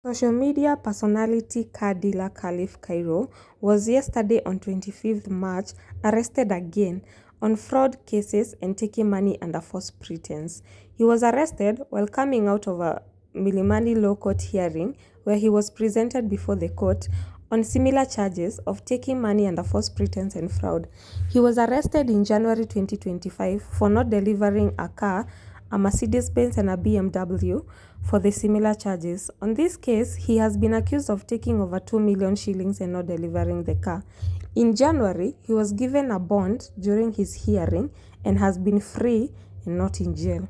Social media personality car dealer Khalif Kairo was yesterday on 25th March arrested again on fraud cases and taking money under false pretense. He was arrested while coming out of a Milimani Law Court hearing where he was presented before the court on similar charges of taking money under false pretense and fraud. He was arrested in January 2025 for not delivering a car, a Mercedes-Benz and a BMW for the similar charges. On this case, he has been accused of taking over 2 million shillings and not delivering the car. In January, he was given a bond during his hearing and has been free and not in jail.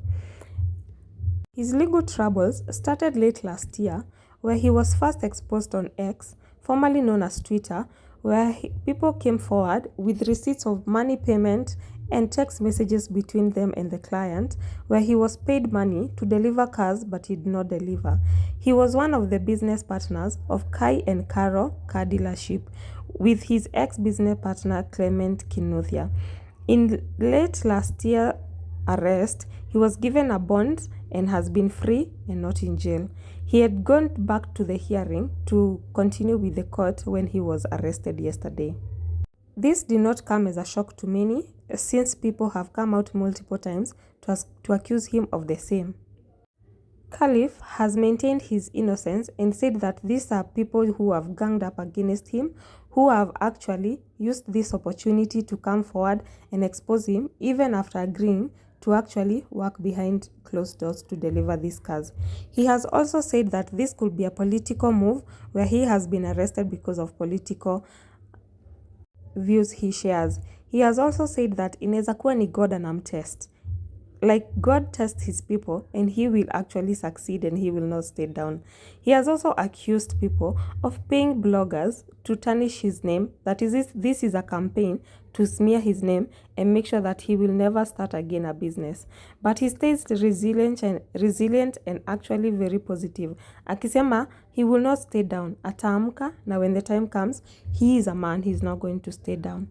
His legal troubles started late last year, where he was first exposed on X, formerly known as Twitter, where people came forward with receipts of money payment and text messages between them and the client, where he was paid money to deliver cars but he did not deliver. He was one of the business partners of Kai and Kairo car dealership with his ex-business partner Clement Kinuthia. In late last year arrest, he was given a bond and has been free and not in jail. He had gone back to the hearing to continue with the court when he was arrested yesterday. This did not come as a shock to many, since people have come out multiple times to accuse him of the same. Khalif has maintained his innocence and said that these are people who have ganged up against him, who have actually used this opportunity to come forward and expose him, even after agreeing to actually work behind closed doors to deliver these cars. He has also said that this could be a political move where he has been arrested because of political views he shares. He has also said that inaweza kuwa ni God anamtest. Like God tests his people and he will actually succeed and he will not stay down. He has also accused people of paying bloggers to tarnish his name. That is, this is a campaign to smear his name and make sure that he will never start again a business. But he stays resilient and actually very positive. Akisema he will not stay down. Ataamka, na when the time comes, he is a man, he is not going to stay down.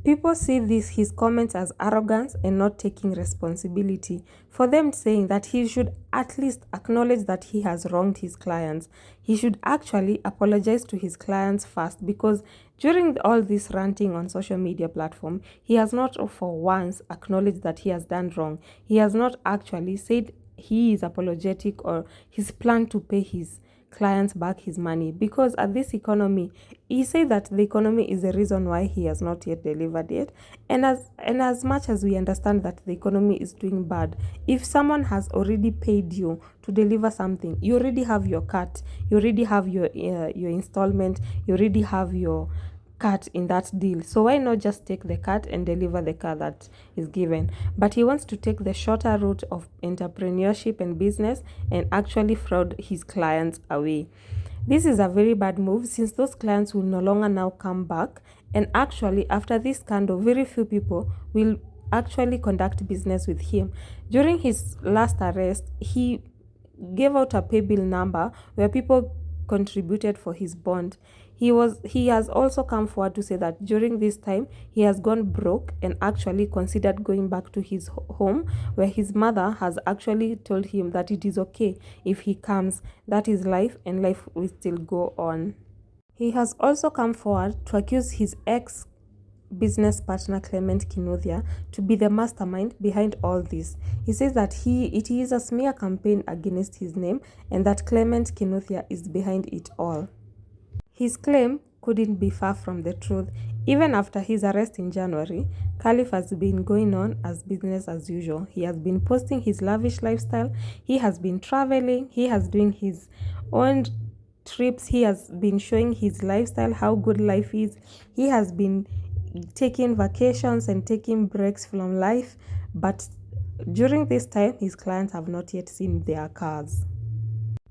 People see his comments as arrogance and not taking responsibility, for them saying that he should at least acknowledge that he has wronged his clients. He should actually apologize to his clients first, because during all this ranting on social media platform, he has not for once acknowledged that he has done wrong. He has not actually said he is apologetic or his plan to pay his clients back his money, because at this economy, he said that the economy is the reason why he has not yet delivered it. And as much as we understand that the economy is doing bad, if someone has already paid you to deliver something, you already have your cut, you already have your installment, you already have your cut in that deal. So why not just take the cut and deliver the car that is given? But he wants to take the shorter route of entrepreneurship and business and actually fraud his clients away. This is a very bad move, since those clients will no longer now come back, and actually after this scandal, very few people will actually conduct business with him. During his last arrest, he gave out a pay bill number where people contributed for his bond. He has also come forward to say that during this time he has gone broke and actually considered going back to his home, where his mother has actually told him that it is okay if he comes, that is life and life will still go on. He has also come forward to accuse his ex-business partner Clement Kinuthia to be the mastermind behind all this. He says that it is a smear campaign against his name and that Clement Kinuthia is behind it all. His claim couldn't be far from the truth. Even after his arrest in January, Khalif has been going on as business as usual. He has been posting his lavish lifestyle. He has been traveling. He has doing his own trips. He has been showing his lifestyle, how good life is. He has been taking vacations and taking breaks from life. But during this time, his clients have not yet seen their cars.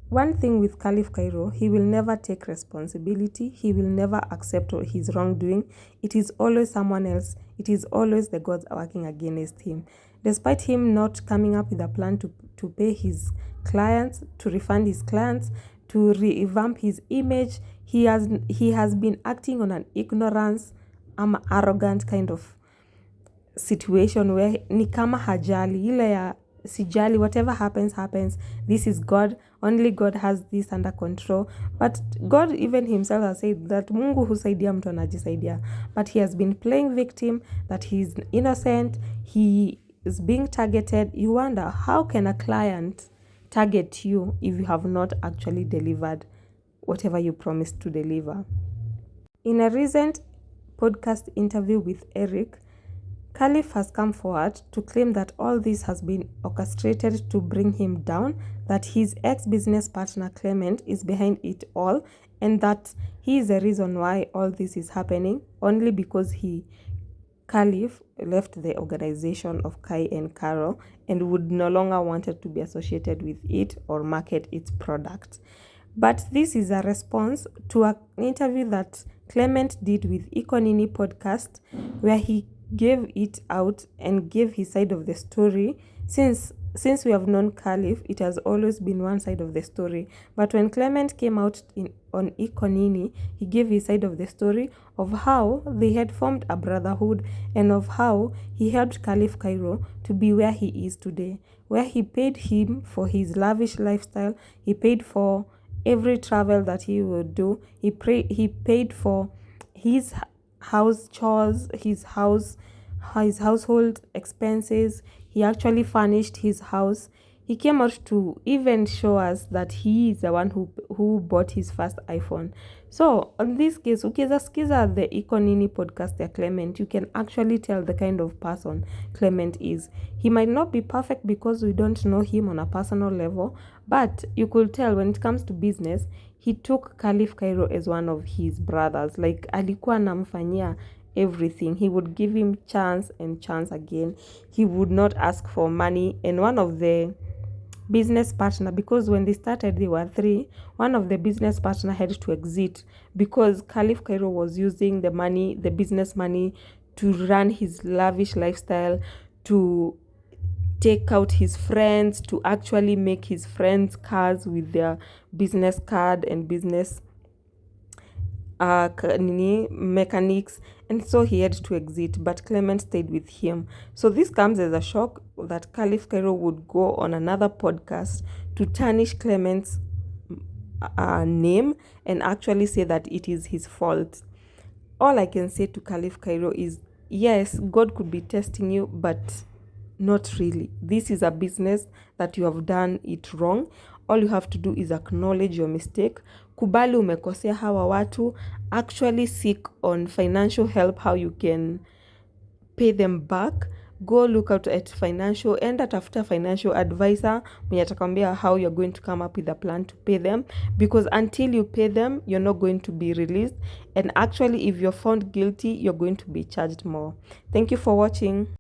One thing with Khalif Kairo, he will never take responsibility. He will never accept his wrongdoing. It is always someone else. It is always the gods working against him. Despite him not coming up with a plan to pay his clients, to refund his clients, to revamp his image, he has been acting on an ignorance, arrogant kind of situation where ni kama hajali, ile ya sijali, whatever happens, this is God only God has this under control. But God even himself has said that Mungu husaidia mtu anajisaidia. But he has been playing victim, that he is innocent, he is being targeted. You wonder, how can a client target you if you have not actually delivered whatever you promised to deliver? In a recent podcast interview with Eric, Khalif has come forward to claim that all this has been orchestrated to bring him down, that his ex-business partner Clement is behind it all, and that he is the reason why all this is happening, only because Khalif left the organization of Kai and Kairo and would no longer wanted to be associated with it or market its product. But this is a response to an interview that Clement did with Ikonini podcast, where he gave it out and gave his side of the story. Since we have known Khalif, it has always been one side of the story. But when Clement came out on Ikonini, he gave his side of the story of how they had formed a brotherhood and of how he helped Khalif Kairo to be where he is today, where he paid him for his lavish lifestyle, he paid for every travel that he would do, he paid for his house chores, his household expenses. He actually furnished his house. He came out to even show us that he is the one who bought his first iPhone. So on this case, ukizaskiza the Ikonini podcast ya Clement, you can actually tell the kind of person Clement is. He might not be perfect because we don't know him on a personal level, but you could tell when it comes to business, he took Khalif Kairo as one of his brothers. Like alikuwa anamfanyia everything. He would give him chance and chance again. He would not ask for money. And one of the business partner, because when they started they were 3, one of the business partner had to exit because Khalif Kairo was using the business money to run his lavish lifestyle, to take out his friends, to actually make his friends cars with their business card and business mechanics, and so he had to exit, but Clement stayed with him. So this comes as a shock that Khalif Kairo would go on another podcast to tarnish Clement's name and actually say that it is his fault. All I can say to Khalif Kairo is, yes, God could be testing you, but not really. This is a business that you have done it wrong. All you have to do is acknowledge your mistake. Kubali umekosea hawa watu. Actually seek on financial help, how you can pay them back. Go look out at financial, enda tafuta financial advisor mwenye atakwambia how you're going to come up with a plan to pay them, because until you pay them, you're not going to be released. And actually, if you're found guilty, you're going to be charged more. Thank you for watching.